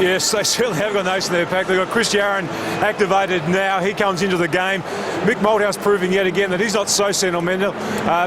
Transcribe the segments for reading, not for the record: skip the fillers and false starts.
Yes, they certainly have got an ace in their pack. They've got Chris Yarran activated now. He comes into the game. Mick Malthouse proving yet again that he's not so sentimental.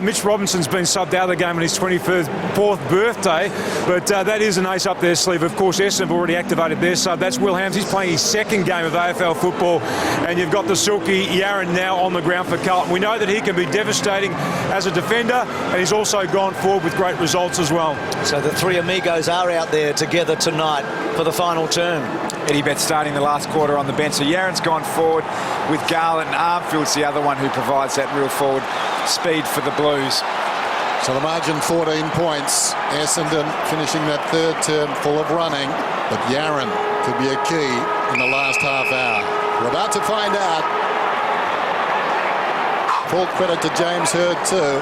Mitch Robinson's been subbed out of the game on his 24th birthday, but that is an ace up their sleeve. Of course, Essendon have already activated their sub. That's Will Hams. He's playing his second game of AFL football, and you've got the Silky Yarran now on the ground for Carlton. We know that he can be devastating as a defender, and he's also gone forward with great results as well. So the three amigos are out there together tonight for the final term. Eddie Betts starting the last quarter on the bench. So Yarran's gone forward with Garlett, and Armfield's the other one who provides that real forward speed for the Blues. So the margin 14 points. Essendon finishing that third term full of running, but Yarran could be a key in the last half hour. We're about to find out. Full credit to James Hird too.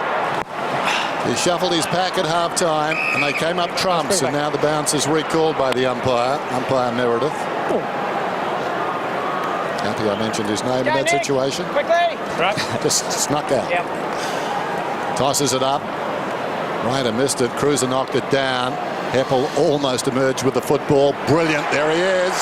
He shuffled his pack at half-time, and they came up trumps, and now the bounce is recalled by the umpire Meredith. Happy I mentioned his name in that situation. Quickly! Right. Just snuck out. Yep. Tosses it up. Ryder missed it. Cruiser knocked it down. Heppel almost emerged with the football. Brilliant. There he is.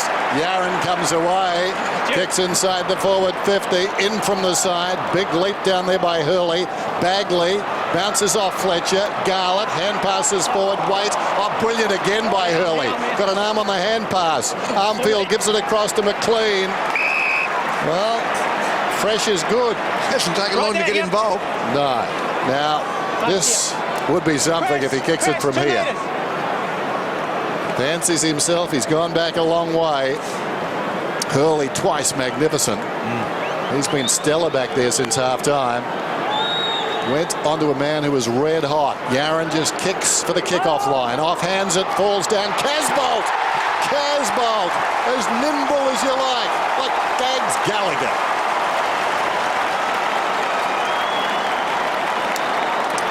Yarran comes away. Kicks inside the forward 50. In from the side. Big leap down there by Hurley. Bagley bounces off Fletcher. Garlett. Hand passes forward. Waits. Oh, brilliant again by Hurley. Got an arm on the hand pass. Armfield gives it across to McLean. Well, fresh is good. Hasn't taken long to get involved. No. Now, this would be something if he kicks it from here. Fancies himself. He's gone back a long way. Hurley twice magnificent. He's been stellar back there since half-time. Went onto a man who was red hot. Yarran just kicks for the kickoff line. Off hands it, falls down. Casbolt! Casbolt! As nimble as you like Gags Gallagher.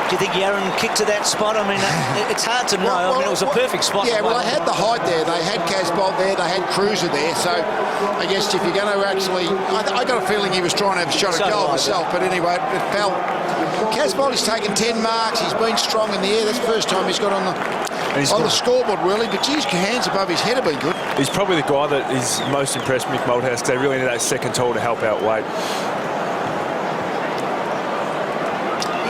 Do you think Yarran kicked to that spot? I mean, it's hard to know. I mean, it was a perfect spot. Yeah, well, they had the height there. They had Casbolt there. They had Cruiser there. So I guess if you're going to actually... I got a feeling he was trying to have a shot at goal myself. But anyway, it fell. Casbolt has taken 10 marks. He's been strong in the air. That's the first time he's got on the scoreboard, really. But, geez, hands above his head have been good. He's probably the guy that is most impressed Mick Malthouse. They really need that second tall to help out Wade.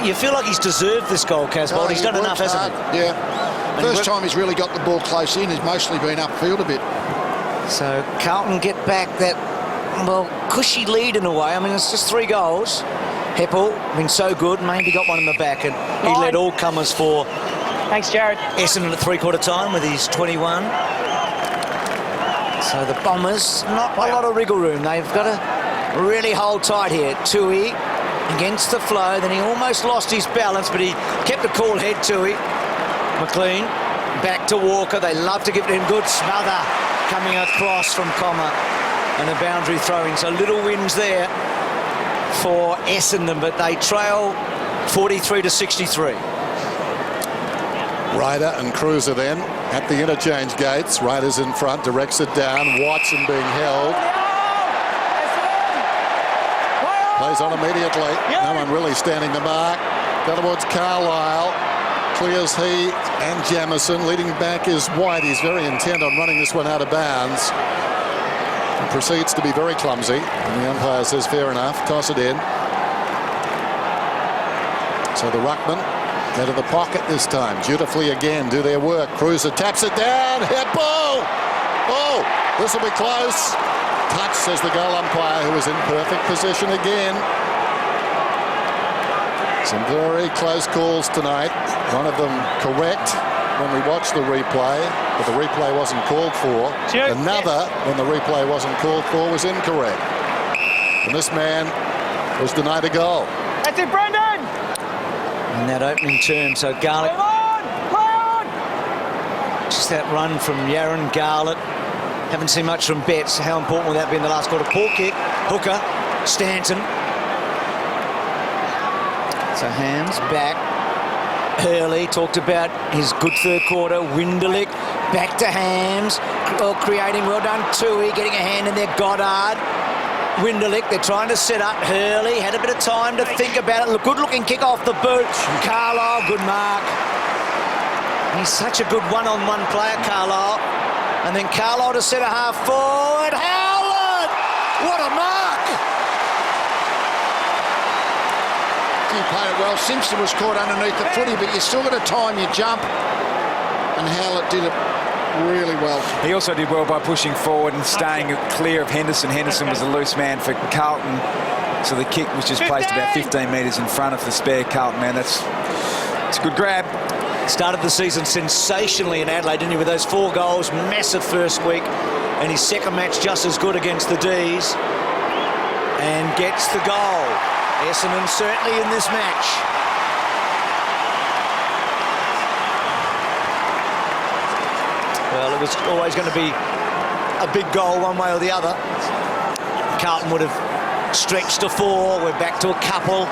You feel like he's deserved this goal, Casbolt. He's done enough, hasn't he? Yeah. First time he's really got the ball close in. He's mostly been upfield a bit. So Carlton get back that, well, cushy lead in a way. I mean, it's just 3 goals. Heppel, been so good, maybe got one in the back, and he led all comers for... Thanks, Jared. Essendon at three-quarter time with his 21. So the Bombers, not a lot of wriggle room. They've got to really hold tight here. Tui against the flow, then he almost lost his balance, but he kept a cool head. Tui. McLean back to Walker. They love to give it in. Good smother coming across from Comma, and a boundary throw-in. So little wins there for Essendon, but they trail 43-63. Ryder and Cruiser then at the interchange gates. Ryder's in front, directs it down. Watson being held. Plays on immediately. No one really standing the mark. Down towards Carlisle. Clears he and Jamison. Leading back is White. He's very intent on running this one out of bounds. And proceeds to be very clumsy. And the umpire says fair enough. Toss it in. So the ruckman out of the pocket this time. Dutifully again do their work. Cruiser taps it down. Hit ball. Oh, this will be close. Touch, says the goal umpire, who is in perfect position again. Some very close calls tonight. One of them correct when we watched the replay, but the replay wasn't called for. Another, when the replay wasn't called for, was incorrect. And this man was denied a goal. That's it, Brendan! In that opening term, so Garlett. Play on! Just that run from Yarran, Garlett. Haven't seen much from Betts. How important will that be in the last quarter? Poor kick. Hooker. Stanton. So Hams back. Hurley talked about his good third quarter. Winderlick back to Hams. Creating, well done. Tui getting a hand in there. Goddard. Winderlick, they're trying to set up. Hurley had a bit of time to think about it. Good looking kick off the boot. Carlisle, good mark. He's such a good one-on-one player, Carlisle. And then Carlo to centre half forward. Howland! What a mark! He played it well. Simpson was caught underneath the footy, but you still got to time your jump. And Howlett did it really well. He also did well by pushing forward and staying clear of Henderson. Henderson was a loose man for Carlton, so the kick was just placed about 15 metres in front of the spare Carlton man. It's a good grab. Started the season sensationally in Adelaide, didn't he, with those 4 goals, massive first week, and his second match just as good against the D's, and gets the goal. Essendon certainly in this match. Well, it was always going to be a big goal one way or the other. Carlton would have stretched to 4. We're back to a couple.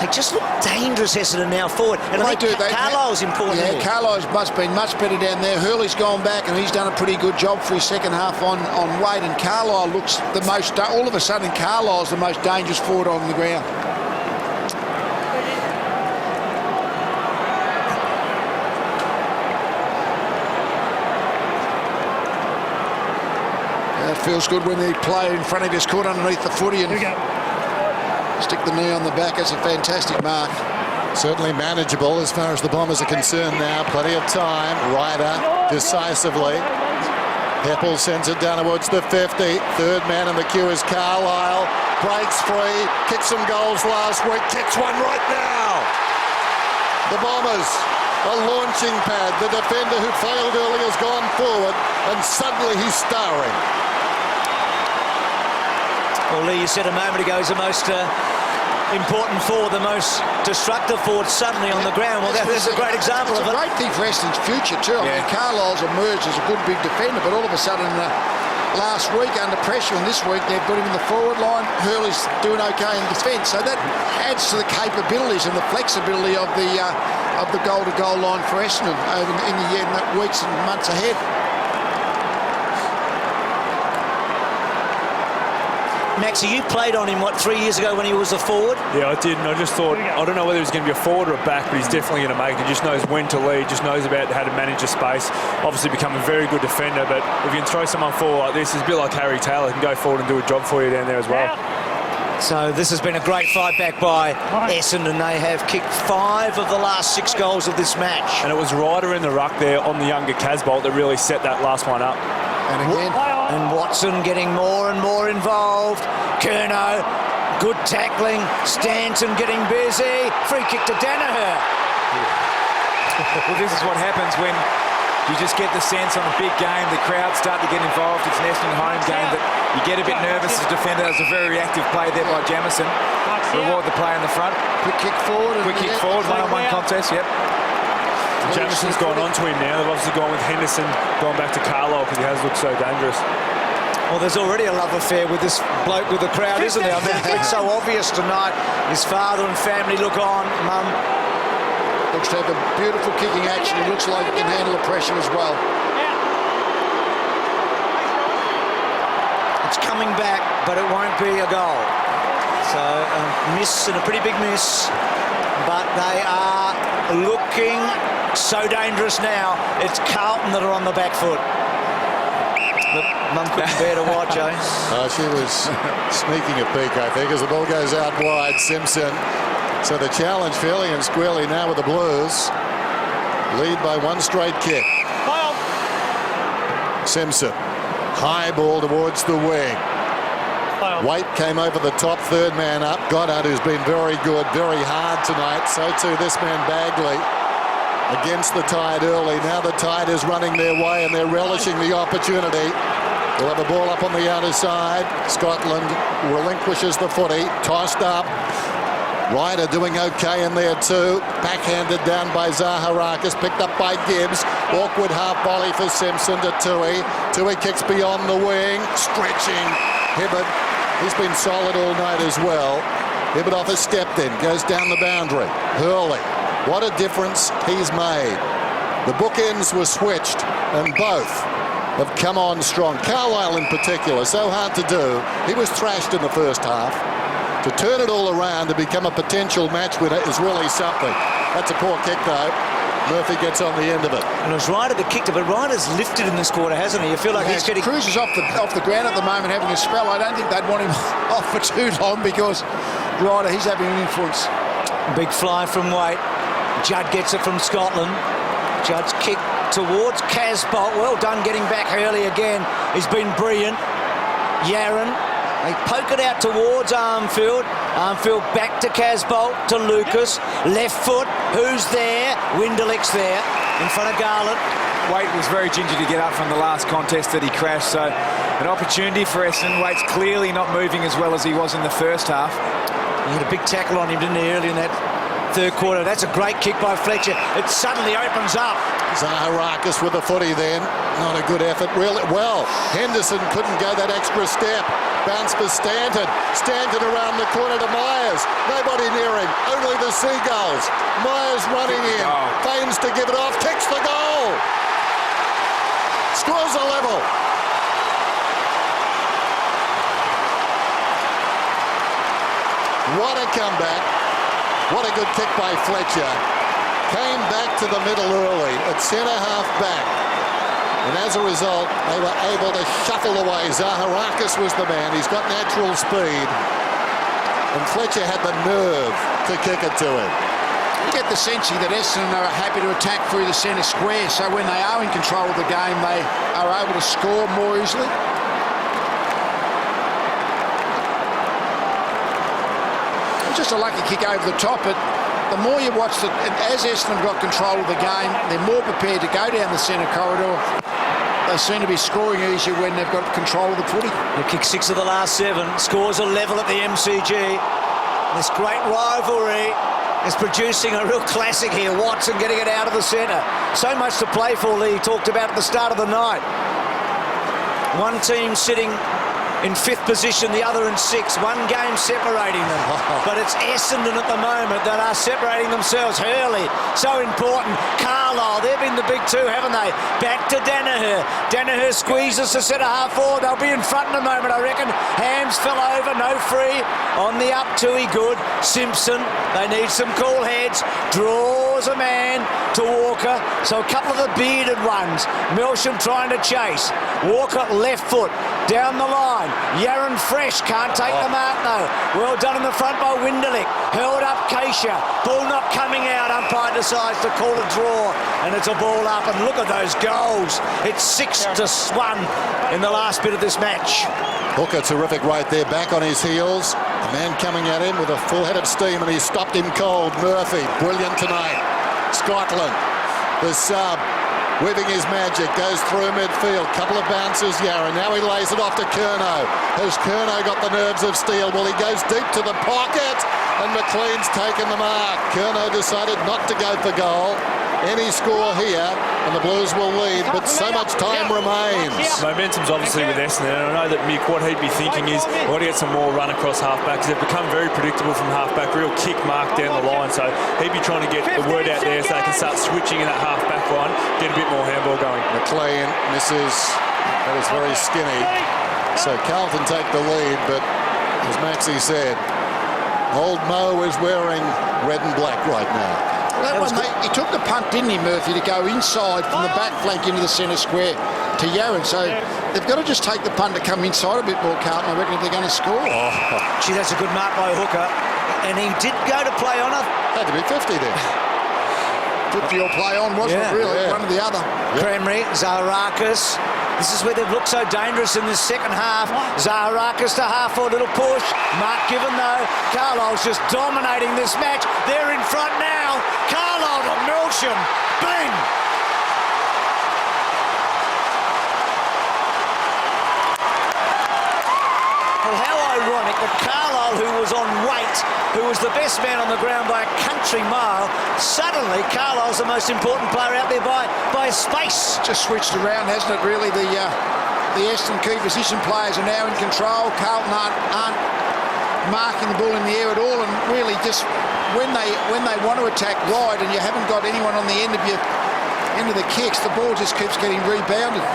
They just look dangerous, Essendon, now forward. And I think Carlisle's important. Yeah, Carlisle's been much better down there. Hurley's gone back and he's done a pretty good job for his second half on weight. And Carlisle looks the most, all of a sudden, Carlisle's the most dangerous forward on the ground. It feels good when the player in front of you is caught underneath the footy and stick the knee on the back. It's a fantastic mark. Certainly manageable as far as the Bombers are concerned now. Plenty of time. Ryder decisively. Heppel sends it down towards the 50. Third man in the queue is Carlisle. Breaks free. Kicked some goals last week. Kicks one right now. The Bombers, a launching pad. The defender who failed early has gone forward and suddenly he's starring. Well, Lee, you said a moment ago he's the most important forward, the most destructive forward suddenly on the ground. Well, that's a great example of it. It's a great thing for Essendon's future too. I mean, Carlisle's emerged as a good big defender, but all of a sudden last week under pressure, and this week they've put him in the forward line. Hurley's doing okay in defence, so that adds to the capabilities and the flexibility of the goal-to-goal line for Essendon over in the weeks and months ahead. Maxie, you played on him, 3 years ago when he was a forward? Yeah, I did, and I just thought, I don't know whether he's going to be a forward or a back, but he's definitely going to make it. He just knows when to lead, just knows about how to manage the space. Obviously become a very good defender, but if you can throw someone forward like this, it's a bit like Harry Taylor, can go forward and do a job for you down there as well. So this has been a great fight back by Essendon. They have kicked 5 of the last 6 goals of this match. And it was Ryder in the ruck there on the younger Casbolt that really set that last one up. And again, and Watson getting more and more involved. Curnow, good tackling. Stanton getting busy. Free kick to Danaher. Well, this is what happens when you just get the sense on a big game, the crowd start to get involved. It's an Essendon home game that you get a bit nervous as a defender. That was a very reactive play there by Jamison. Reward the player in the front. quick kick forward. One-on-one contest, yep. Jamison's gone on to him now. They've obviously gone with Henderson, gone back to Carlisle because he has looked so dangerous. Well, there's already a love affair with this bloke with the crowd, isn't there? I mean, it's so obvious tonight. His father and family look on. Mum. Looks to have a beautiful kicking action. He looks like he can handle the pressure as well. It's coming back, but it won't be a goal. So a miss and a pretty big miss. But they are looking so dangerous now. It's Carlton that are on the back foot. But Mum couldn't bear to watch, eh? She was sneaking a peek, I think, as the ball goes out wide. Simpson. So the challenge fairly and squarely now with the Blues. Lead by 1 straight kick. Simpson. High ball towards the wing. Waite came over the top, third man up. Goddard, who's been very good, very hard tonight. So too this man Bagley against the Tide early. Now the Tide is running their way and they're relishing the opportunity. We'll have a ball up on the outer side. Scotland relinquishes the footy. Tossed up. Ryder doing okay in there too. Backhanded down by Zaharakis. Picked up by Gibbs. Awkward half volley for Simpson to Tui. Tui kicks beyond the wing. Stretching. Hibbert. He's been solid all night as well. Hibbert off a step then. Goes down the boundary. Hurley. What a difference he's made. The bookends were switched and both have come on strong. Carlisle in particular, so hard to do. He was thrashed in the first half. To turn it all around to become a potential match winner is really something. That's a poor kick though. Murphy gets on the end of it. And it was Ryder that kicked it, but Ryder's lifted in this quarter, hasn't he? You feel like he's getting... Cruz is off the ground at the moment having a spell. I don't think they'd want him off for too long because Ryder, he's having an influence. Big fly from Waite. Judd gets it from Scotland. Judd's kick towards Casbolt. Well done getting back early again. He's been brilliant. Yaron. They poke it out towards Armfield. Armfield back to Casbolt, to Lucas. Left foot. Who's there? Winderlick's there in front of Garland. Waite was very ginger to get up from the last contest that he crashed, so an opportunity for Essendon. Waite's clearly not moving as well as he was in the first half. He had a big tackle on him, didn't he, early in that third quarter. That's a great kick by Fletcher. It suddenly opens up. Zaharakis with the footy then. Not a good effort, really. Well, Henderson couldn't go that extra step. Bounce for Stanton. Stanton around the corner to Myers. Nobody near him, only the Seagulls. Myers running in, feigns to give it off, kicks the goal. Scores a level. What a comeback. What a good kick by Fletcher. Came back to the middle early at centre-half back. And as a result, they were able to shuffle away. Zaharakis was the man. He's got natural speed. And Fletcher had the nerve to kick it to him. You get the sense that Essendon are happy to attack through the centre square, so when they are in control of the game, they are able to score more easily. Just a lucky kick over the top, but the more you watch it, as Essendon got control of the game, they're more prepared to go down the centre corridor. They seem to be scoring easier when they've got control of the footy. They kicked 6 of the last 7. Scores a level at the MCG. This great rivalry is producing a real classic here. Watson getting it out of the centre. So much to play for, Lee talked about at the start of the night. One team sitting in 5th position, the other in 6th. One game separating them. But it's Essendon at the moment that are separating themselves. Hurley, so important. Carlisle, they've been the big 2, haven't they? Back to Danaher. Danaher squeezes the centre-half forward. They'll be in front in a moment, I reckon. Hams fell over, no free. On the up, Tui good. Simpson, they need some cool heads. Draws a man to Walker. So a couple of the bearded ones. Melsham trying to chase. Walker, left foot, down the line. Yaron fresh, can't take the mark though. Well done in the front by Winderlick. Held up Keisha. Ball not coming out. Umpire decides to call a draw. And it's a ball up. And look at those goals. It's 6-1 in the last bit of this match. Hooker terrific right there, back on his heels. A man coming at him with a full head of steam, and he stopped him cold. Murphy, brilliant tonight. Scotland, the sub, weaving his magic, goes through midfield. Couple of bounces, Yaron. Now he lays it off to Curnow. Has Curnow got the nerves of steel? Well, he goes deep to the pocket, and McLean's taken the mark. Curnow decided not to go for goal. Any score here, and the Blues will lead, but so much time remains. Momentum's obviously with Essendon, and I know that Mick, what he'd be thinking is, I want to get some more run across halfback, because they've become very predictable from halfback, real kick mark down the line, so he'd be trying to get the word out there so they can start switching in that halfback line, get a bit more handball going. McLean misses. That was very skinny. So Carlton take the lead, but as Maxie said, old Mo is wearing red and black right now. That one, he took the punt, didn't he, Murphy, to go inside from the back flank into the centre square to Yaron. So they've got to just take the punt to come inside a bit more, Carlton, I reckon, if they're going to score. Gee, that's a good mark by Hooker. And he did go to play on it. Had to be 50 there. 50 or play on, wasn't it, really? Yeah. One or the other. Cranberry, Zaharakis. This is where they've looked so dangerous in this second half. Zaharakis to half forward, little push. Mark given though. Carlisle's just dominating this match. They're in front now. Carlisle to Melsham. Bang! Well, how ironic that Carlisle, who was on weight, who was the best man on the ground by a country mile, suddenly Carlisle's the most important player out there by a space. Just switched around, hasn't it, really? The Essendon key position players are now in control. Carlton aren't marking the ball in the air at all, and really just when they want to attack wide and you haven't got anyone on the end of the kicks, the ball just keeps getting rebounded.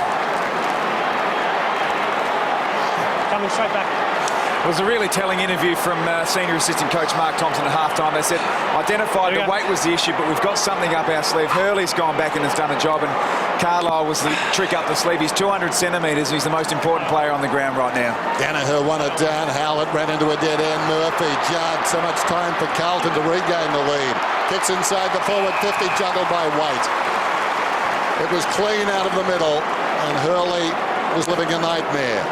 Coming straight back. It was a really telling interview from senior assistant coach Mark Thompson at halftime. They said, identified the weight was the issue, but we've got something up our sleeve. Hurley's gone back and has done a job, and Carlisle was the trick up the sleeve. He's 200 centimetres. He's the most important player on the ground right now. Danaher won it down. Howlett ran into a dead end. Murphy, Judd, so much time for Carlton to regain the lead. Kicks inside the forward 50, juggled by Waite. It was clean out of the middle, and Hurley was living a nightmare.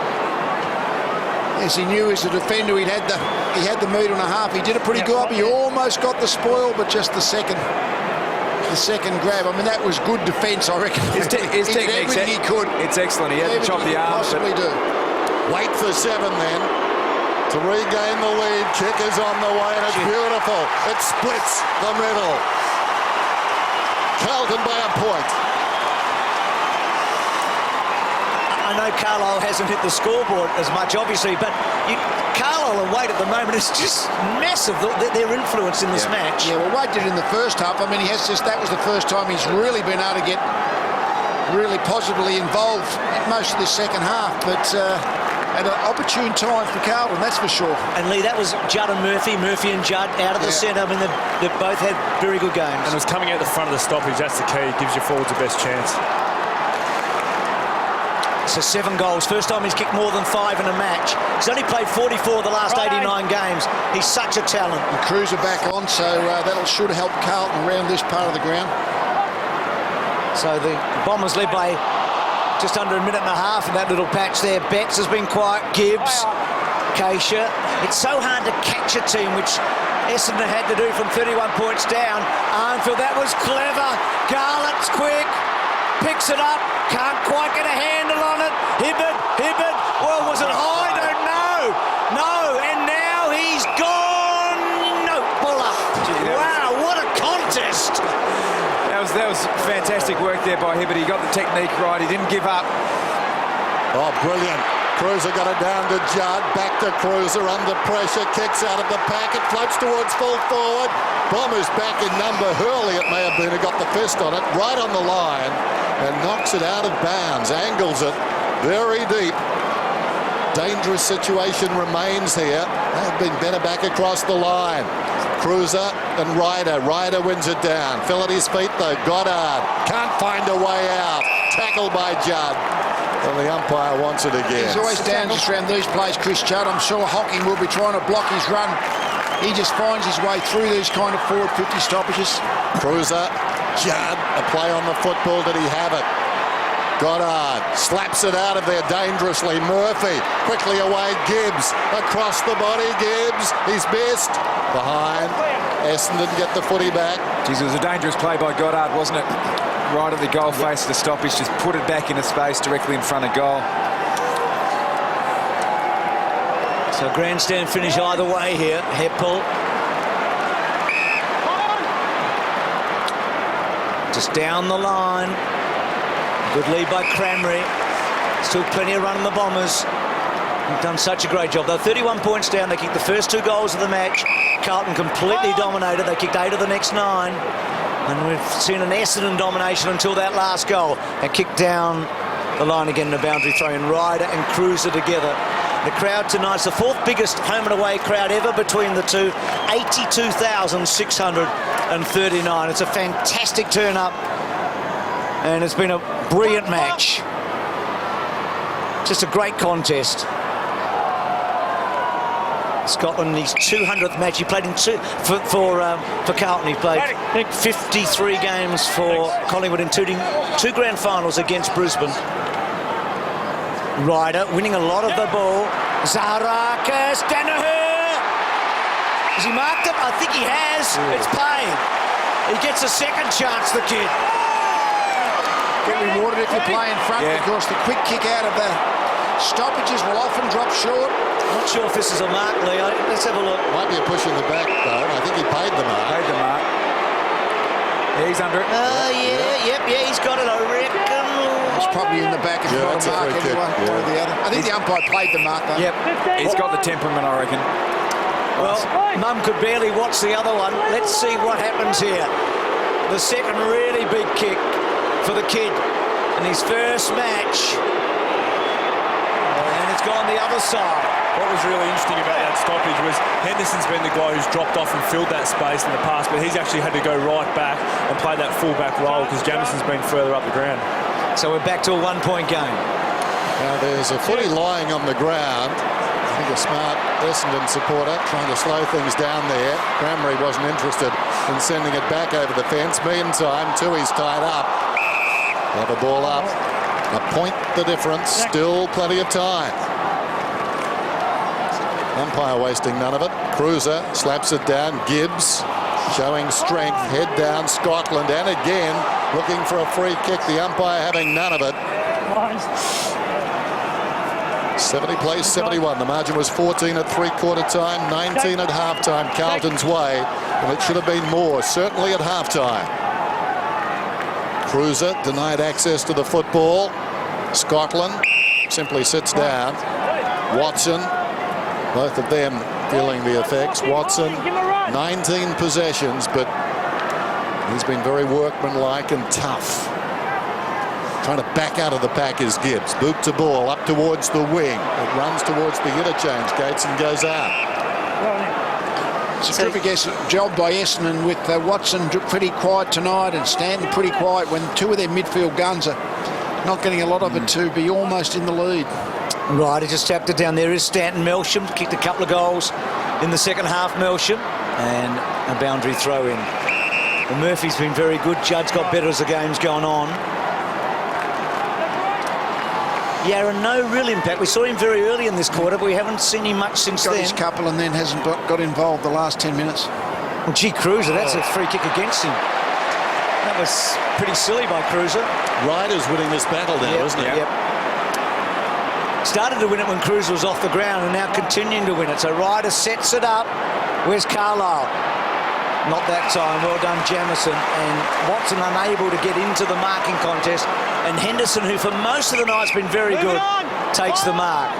Yes, he knew as a defender he had the metre and a half. He did a pretty good job. He almost got the spoil, but just the second grab. I mean, that was good defence, I reckon. His technique, he could. It's excellent. He had to chop the arms. Possibly do. Wait for 7 then to regain the lead. Kick is on the way, and it's beautiful. It splits the middle. Carlton by a point. I know Carlisle hasn't hit the scoreboard as much, obviously, but Carlisle and Waite at the moment is just massive, their influence in this match. Yeah, well, Waite did it in the first half. I mean, that was the first time he's really been able to get really positively involved in most of the second half, but at an opportune time for Carlton, that's for sure. And Lee, that was Judd and Murphy and Judd out of the centre. I mean, they've both had very good games. And it was coming out the front of the stoppage. That's the key. It gives your forwards the best chance. So 7 goals. First time he's kicked more than 5 in a match. He's only played 44 the last 89 games. He's such a talent. And Cruiser back on, so that should help Carlton around this part of the ground. So the Bombers led by just under a minute and a half in that little patch there. Betts has been quiet. Gibbs, Keisha. It's so hard to catch a team, which Essendon had to do from 31 points down. Armfield, that was clever. Garlett's quick. Picks it up, can't quite get a handle on it. Hibbert, well, was it high? Don't know. No, and now he's gone. No, Buller. Wow, what a contest. That was fantastic work there by Hibbert. He got the technique right. He didn't give up. Oh, brilliant. Cruiser got it down to Judd. Back to Cruiser under pressure. Kicks out of the pack. It floats towards full forward. Bombers back in number. Hurley, it may have been, who got the fist on it. Right on the line. And knocks it out of bounds. Angles it very deep. Dangerous situation remains here. They've been better back across the line. Cruiser and Ryder. Ryder wins it down. Fell at his feet though. Goddard can't find a way out. Tackled by Judd. And the umpire wants it again. He's always dangerous around these plays, Chris Judd. I'm sure Hocking will be trying to block his run. He just finds his way through these kind of forward 50 stoppages. Cruiser, Judd, a play on the football. Did he have it? Goddard slaps it out of there dangerously. Murphy quickly away. Gibbs across the body. Gibbs, he's missed. Behind. Essendon get the footy back. Jeez, it was a dangerous play by Goddard, wasn't it? Right at the goal face of the stoppage, just put it back into space directly in front of goal. So grandstand finish either way here. Heppel. Just down the line. Good lead by Cranmery. Still plenty of run in the Bombers. They've done such a great job. They're 31 points down. They kicked the first 2 goals of the match. Carlton completely dominated. They kicked 8 of the next 9. And we've seen an Essendon domination until that last goal. And kicked down the line again in a boundary throw in. Ryder and Cruiser together. The crowd tonight's the 4th biggest home and away crowd ever between the two. 82,639. It's a fantastic turn up. And it's been a brilliant match. Just a great contest. Scotland, his 200th match. He played in for Carlton. He played 53 games for Collingwood, including 2 grand finals against Brisbane. Ryder winning a lot of the ball. Zaharakis, Danaher. Has he marked it? I think he has. It's paid. He gets a second chance, the kid. Get rewarded if you play in front because the quick kick out of the stoppages will often drop short. I'm not sure if this is a mark, Leo. Let's have a look. Might be a push in the back, though. I think he paid the mark. Paid the mark. Yeah, he's under it. He's got it, I reckon. It's probably in the back if not a mark anyway. One or the other. I think the umpire played the mark though. Yep. He's got the temperament, I reckon. Well, Mum could barely watch the other one. Let's see what happens here. The second really big kick for the kid in his first match. And it's gone the other side. What was really interesting about that stoppage was Henderson's been the guy who's dropped off and filled that space in the past, but he's actually had to go right back and play that full-back role because Jamison's been further up the ground. So we're back to a one-point game. Now there's a footy lying on the ground. I think a smart Essendon supporter trying to slow things down there. Crameri wasn't interested in sending it back over the fence. Meantime, Tui's tied up. Have a ball up. A point the difference. Still plenty of time. Umpire wasting none of it. Cruiser slaps it down. Gibbs showing strength. Head down. Scotland. And again looking for a free kick. The umpire having none of it. 70 plays 71. The margin was 14 at three-quarter time, 19 at half-time. Carlton's way, and it should have been more, certainly at half-time. Cruiser denied access to the football. Scotland simply sits down. Watson, both of them feeling the effects. Watson, 19 possessions, but he's been very workmanlike and tough. Trying to back out of the pack is Gibbs. Boot to ball up towards the wing. It runs towards the interchange gates and goes out. It's a terrific job by Essendon with Watson pretty quiet tonight and Stanton pretty quiet when two of their midfield guns are not getting a lot of it to be almost in the lead. Right, he just tapped it down. There is Stanton Melsham. Kicked a couple of goals in the second half, Melsham. And a boundary throw in. Well, Murphy's been very good. Judd's got better as the game's gone on. Yaron, no real impact. We saw him very early in this quarter, but we haven't seen him much since Got then. his couple and then hasn't got involved the last 10 minutes. Well, gee, Cruiser, that's a free kick against him. That was pretty silly by Cruiser. Ryder's winning this battle now, isn't he? Yep. Started to win it when Cruiser was off the ground and now continuing to win it. So Ryder sets it up. Where's Carlisle? Not that time. Well done, Jamison. And Watson unable to get into the marking contest. And Henderson, who for most of the night's been very good, takes the mark.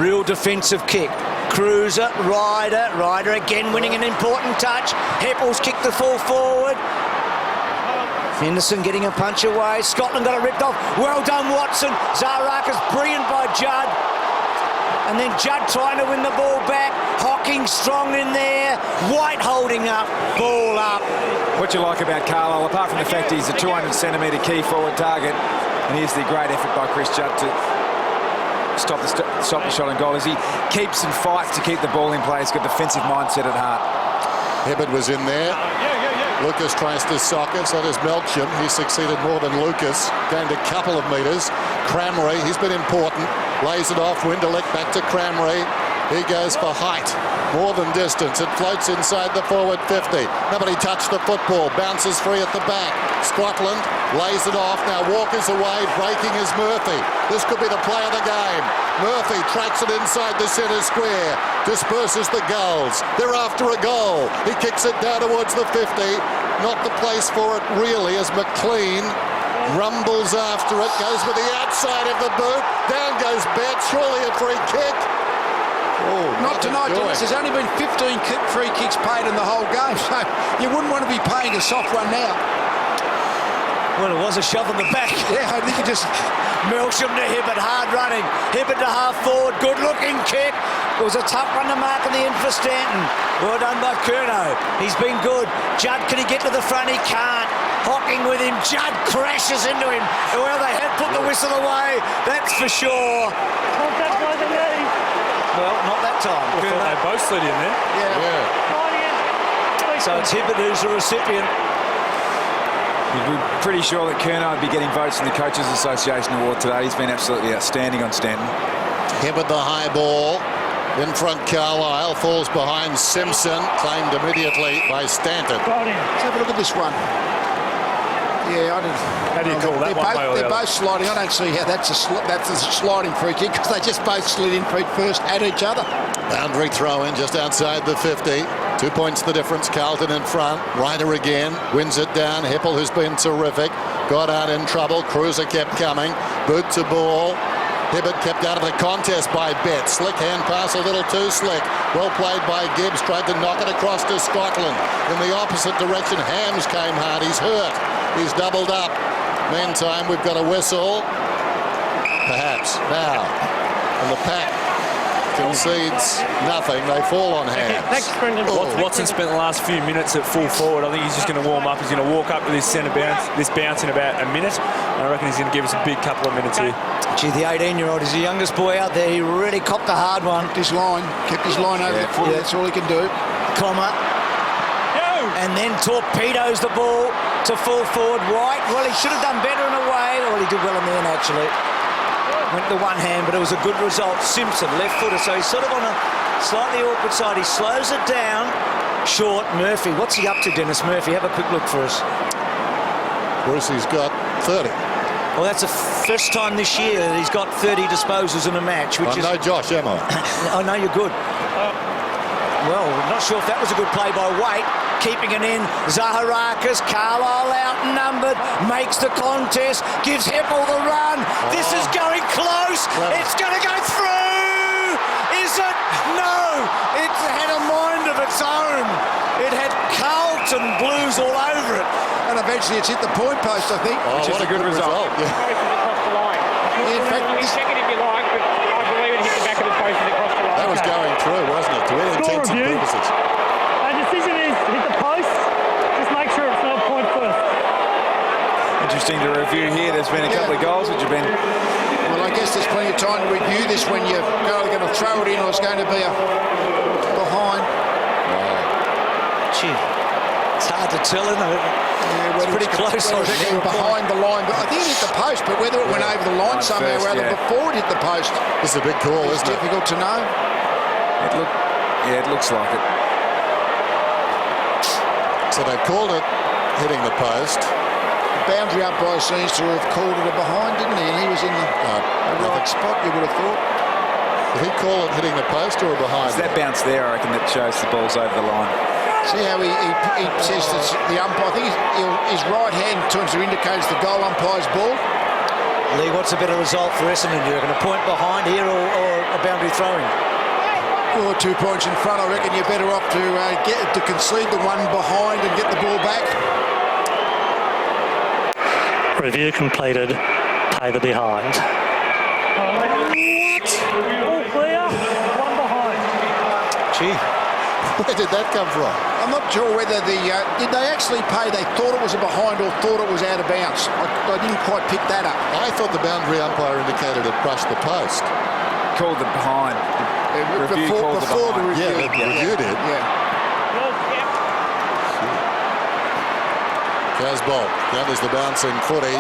Real defensive kick. Cruiser, Ryder again winning an important touch. Heppel's kicked the full forward. Henderson getting a punch away. Scotland got it ripped off. Well done, Watson. Zaraka's brilliant by Judd. And then Judd trying to win the ball back. Hocking strong in there. White holding up. Ball up. What you like about Carlisle, apart from the fact he's a 200-centimetre key forward target, and here's the great effort by Chris Judd to stop the shot on goal, as he keeps and fights to keep the ball in play. He's got defensive mindset at heart. Hibberd was in there. Lucas tries to sock it, so does Melksham. He succeeded more than Lucas. Gained a couple of metres. Crameri, he's been important. Lays it off. Winderlich back to Crameri. He goes for height, more than distance. It floats inside the forward 50. Nobody touched the football. Bounces free at the back. Scotland lays it off. Now Walker's away. Breaking is Murphy. This could be the play of the game. Murphy tracks it inside the centre square. Disperses the goals. They're after a goal. He kicks it down towards the 50. Not the place for it really, as McLean rumbles after it. Goes with the outside of the boot. Down goes Bet. Surely a free kick. Oh, Not tonight, Dennis. There's only been 15 free kicks paid in the whole game, so you wouldn't want to be paying a soft one now. Well, it was a shove in the back. Yeah, I think you just... Melsham to Hibberd, hard running. Hibberd to half forward, good looking kick. It was a tough run to mark in the end for Stanton. Well done by Curnow. He's been good. Judd, can he get to the front? He can't. Hocking with him. Judd crashes into him. Well, they have put the whistle away. That's for sure. Well, not that time. I thought they both slid in there. Yeah. So it's Hibberd who's the recipient. You'd be pretty sure that Curnow would be getting votes in the Coaches Association Award today. He's been absolutely outstanding on Stanton. Hibberd the high ball. In front, Carlisle falls behind Simpson. Claimed immediately by Stanton. Let's have a look at this one. Yeah, I didn't. How do you call that one way or the They're other? both sliding. I don't see how that's a sliding free kick because they just both slid in feet first at each other. Boundary throw in just outside the 50. 2 points the difference. Carlton in front. Ryder again. Wins it down. Heppel, who's been terrific. Got out in trouble. Cruiser kept coming. Boot to ball. Hibberd kept out of the contest by Bet. Slick hand pass, a little too slick. Well played by Gibbs. Tried to knock it across to Scotland. In the opposite direction, Hams came hard. He's hurt. He's doubled up. Meantime, we've got a whistle. perhaps. Now, and the pack concedes nothing. They fall on hands. Thanks, Brendan. Watson spent the last few minutes at full forward. I think he's just going to warm up. He's going to walk up to this centre bounce in about a minute. And I reckon he's going to give us a big couple of minutes here. Gee, the 18-year-old is the youngest boy out there. He really copped a hard one. Kept his line over the footy. That's all he can do. Comma. And then torpedoes the ball to full forward. White, well, he should have done better in a way. Well, he did well in the end, actually. Went to one hand, but it was a good result. Simpson, left footer, so he's sort of on a slightly awkward side. He slows it down. Short, Murphy. What's he up to, Dennis Murphy? Have a quick look for us. Brucey's got 30. Well, that's the first time this year that he's got 30 disposals in a match, which is... No Josh, am I? I know you're good. Well, not sure if that was a good play by Waite. Keeping it in, Zaharakis, Carlisle outnumbered, makes the contest, gives Heppel the run. This is going close. It's going to go through. Is it? No. It had a mind of its own. It had Carlton blues all over it. And eventually it's hit the point post, I think. Oh, which is what a good result. Across the line. In fact, Check it if you like, but I believe it hit the back of the post and across the line. That was going through, wasn't it? To all intents and purposes. Our decision is hit the post. Just make sure it's not point first. Interesting to review here. There's been a couple of goals which have been... Well, I guess there's plenty of time to review this when you're going to throw it in or it's going to be a behind. Gee, it's hard to tell, isn't it? Yeah, It's pretty close. I reckon. Behind the line, but I think it hit the post. But whether it went over the line somehow first, or other before it hit the post, This is a big call, it's isn't it? difficult to know. It looks like it. So they've called it hitting the post. Boundary umpire seems to have called it a behind, didn't he? And he was in the right spot, you would have thought. Did he call it hitting the post or behind? It's that bounce there, I reckon, that shows the ball's over the line. See how he says that the umpire, I think his right hand turns to indicate it's the goal umpire's ball. Lee, what's a better result for Essendon? Do you reckon a point behind here or a boundary throwing? Or 2 points in front, I reckon you're better off to concede the one behind and get the ball back. Review completed. Pay the behind. All clear. One behind. Gee. Where did that come from? I'm not sure whether did they actually pay? They thought it was a behind or thought it was out of bounds. I didn't quite pick that up. I thought the boundary umpire indicated it brushed the post. Called the behind. Review called the Before the behind. review. Yeah, the review did. Yeah. Casbolt gathers the bouncing footy.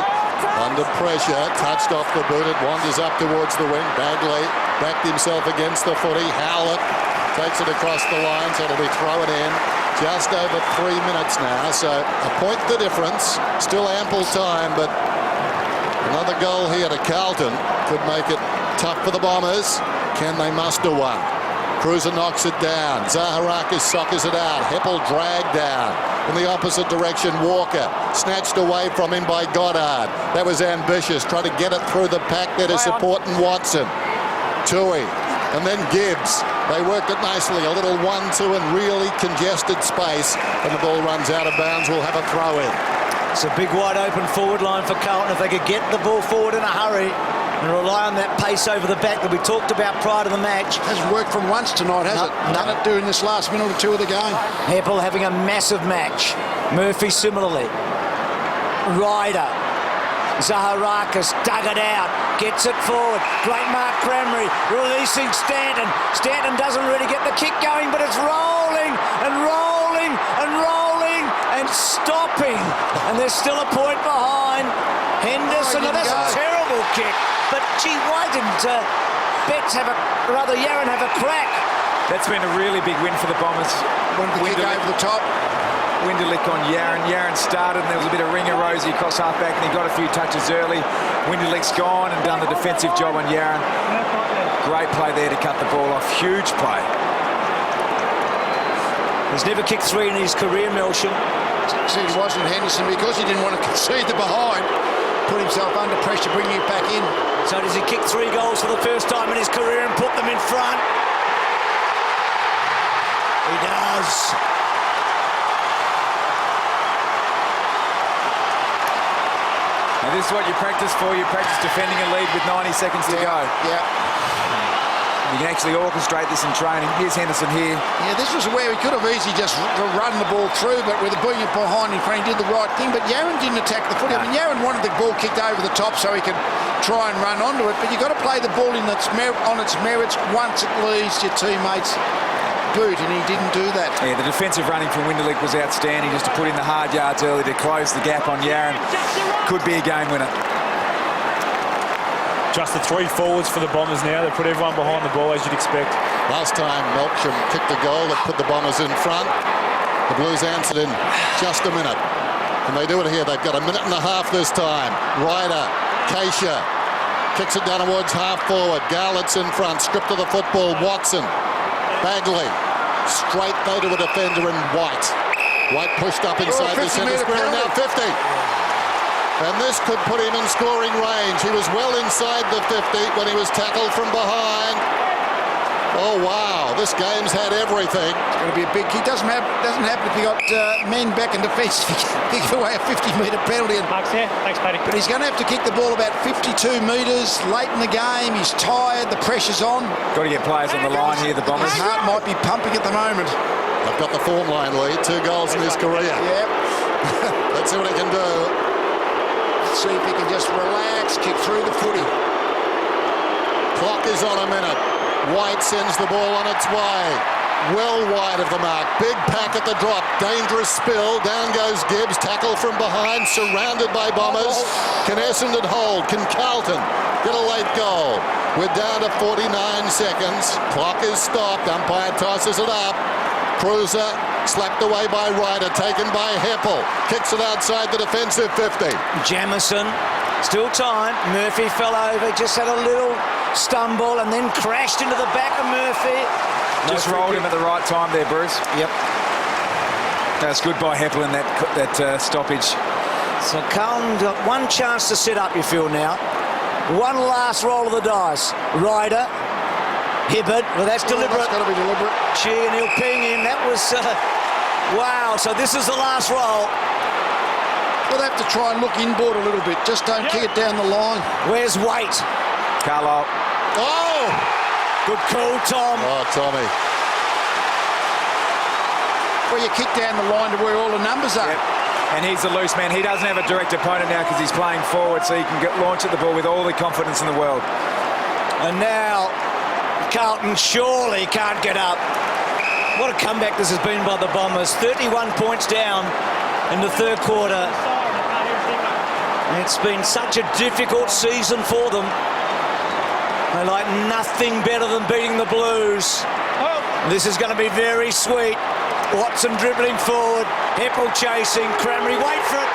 Under pressure, touched off the boot. It wanders up towards the wing. Bagley backed himself against the footy. Howlett takes it across the line, so it'll be thrown in. Just over 3 minutes now, so a point the difference. Still ample time, but another goal here to Carlton could make it tough for the Bombers. Can they muster one? Cruiser knocks it down. Zaharakis soccers it out. Heppel dragged down in the opposite direction. Walker snatched away from him by Goddard. That was ambitious. Try to get it through the pack there to supporting Watson. Tui. And then Gibbs. They worked it nicely. A little 1-2 in really congested space. And the ball runs out of bounds. We'll have a throw in. It's a big wide open forward line for Carlton. If they could get the ball forward in a hurry and rely on that pace over the back that we talked about prior to the match. Hasn't worked from once tonight, has it? Done it during this last minute or two of the game. Heppel having a massive match. Murphy similarly. Ryder. Zaharakis dug it out. Gets it forward. Great Mark Cramry releasing Stanton. Stanton doesn't really get the kick going, but it's rolling and rolling and rolling and stopping. And there's still a point behind. Henderson. That's a terrible kick. But gee, why didn't Yaron have a crack? That's been a really big win for the Bombers. Kick over the top. Winderlick on Yaron. Yaron started and there was a bit of ringa-rosy across half-back and he got a few touches early. Winderlick's gone and done the defensive job on Yaron. Great play there to cut the ball off. Huge play. He's never kicked three in his career, Melsham. See, it wasn't Henderson because he didn't want to concede the behind. Put himself under pressure, bringing it back in. So does he kick 3 goals for the first time in his career and put them in front? He does. And this is what you practice for. You practice defending a lead with 90 seconds to go. Yeah. You can actually orchestrate this in training. Here's Henderson here. Yeah, this was where he could have easily just run the ball through, but with the being behind in front, he did the right thing. But Yaron didn't attack the footy. I mean, Yaron wanted the ball kicked over the top so he could try and run onto it. But you've got to play the ball on its merits once it leaves your teammates' boot, and he didn't do that. Yeah, the defensive running from Winderlick was outstanding, just to put in the hard yards early to close the gap on Yaron. Could be a game winner. Just the 3 forwards for the Bombers now. They put everyone behind the ball, as you'd expect. Last time Melksham kicked a goal that put the Bombers in front. The Blues answered in just a minute. And they do it here. They've got a minute and a half this time. Ryder, Keisha, kicks it down towards half forward. Garlett's in front, stripped of the football. Watson, Bagley, straight though to a defender in White. White pushed up inside the centre square, and now 50. And this could put him in scoring range. He was well inside the 50 when he was tackled from behind. Oh, wow. This game's had everything. It's going to be a big kick. Doesn't happen if you got men back in defence. He give away a 50-metre penalty. Mark's here. Thanks, Paddy. But he's going to have to kick the ball about 52 metres late in the game. He's tired. The pressure's on. Got to get players on the line here, the Bombers. His heart might be pumping at the moment. They've got the form line lead. 2 goals in his career. Yep. Let's see what he can do. See if he can just relax, kick through the footy. Clock is on a minute. White sends the ball on its way. Well wide of the mark. Big pack at the drop. Dangerous spill. Down goes Gibbs. Tackle from behind. Surrounded by Bombers. Can Essendon hold? Can Carlton get a late goal? We're down to 49 seconds. Clock is stopped. Umpire tosses it up. Cruiser slapped away by Ryder, taken by Heppel. Kicks it outside the defensive 50. Jamison, still time. Murphy fell over, just had a little stumble and then crashed into the back of Murphy. Just rolled him at the right time there, Bruce. Yep. That's good by Heppel in that stoppage. So Carlton got one chance to set up, you feel now. One last roll of the dice. Ryder, Hibbert, well, that's deliberate. That's got to be deliberate. Gee, and he'll ping him. That was, wow. So this is the last roll. We'll have to try and look inboard a little bit. Just don't kick it down the line. Where's Waite? Carlisle. Oh! Good call, Tom. Oh, Tommy. Well, you kick down the line to where all the numbers are. Yep. And he's the loose man. He doesn't have a direct opponent now because he's playing forward, so he can launch at the ball with all the confidence in the world. And now Carlton surely can't get up. What a comeback this has been by the Bombers. 31 points down in the third quarter. It's been such a difficult season for them. They like nothing better than beating the Blues. This is going to be very sweet. Watson dribbling forward. Heppel chasing. Cramry, wait for it.